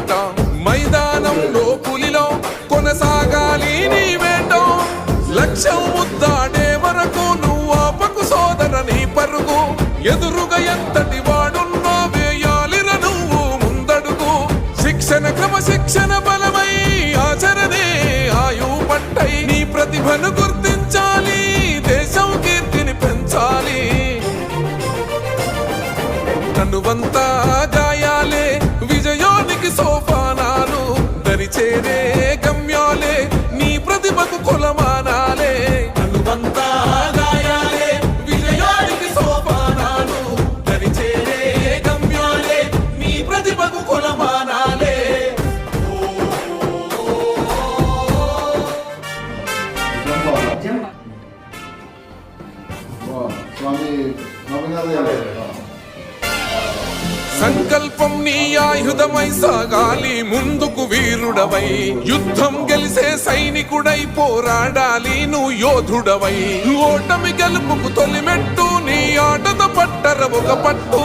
ఆట మైదానంలో పులిలో కొనసాగాలి నీ వేట లక్ష్యం ముద్దాడే వరకు నువ్వు ఆపకు సోదర నీ పరుగు ఎదురుగా ఎంతటి వాడున్నా వేయాలిర నువ్వు ముందడుగు శిక్షణ క్రమశిక్షణ బలమై ఆచరణే ఆయు పట్టై నీ ప్రతిభను గుర్తించాలి దేశం కీర్తిని పెంచాలి కనువంతా గాయాలే విజయానికి సోపానాలు దరిచేరే గమ్యాలే నీ ప్రతిభకు కొలమానాలే కనువంతా గాయాలే విజయానికి సోపానాలు దరిచేరే గమ్యాలే నీ ప్రతిభకు కొలమానాలే సంకల్పం నీ ఆయుధమై సాగాలి ముందుకు వీరుడవై యుద్ధం గెలిసే సైనికుడై పోరాడాలి నువ్వు యోధుడవై ఓటమి గెలుపుకు తొలిమెట్టు నీ ఆటతో పట్టర ఒక పట్టు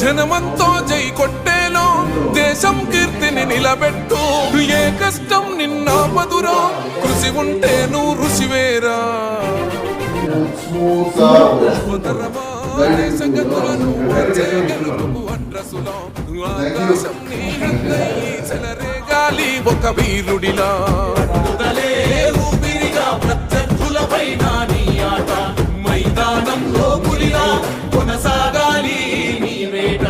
జనమంతో జై కొట్టేలో దేశం కీర్తిని నిలబెట్టు ఏ కష్టం నిన్నాపదురా కృషి ఉంటే నువ్వు రుచివేరా చెలరేగాలి ఒక వీరుడిలా ఊపిరిగా ప్రత్యర్థులపైన నీ ఆట మైదానంలో పులిలా కొనసాగాలి నీ వేట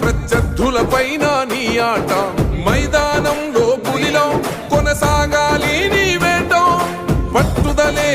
ప్రత్యర్థులపైన నీ ఆట మైదానంలో పులిలో కొనసాగాలి నీ వేట పట్టుదలే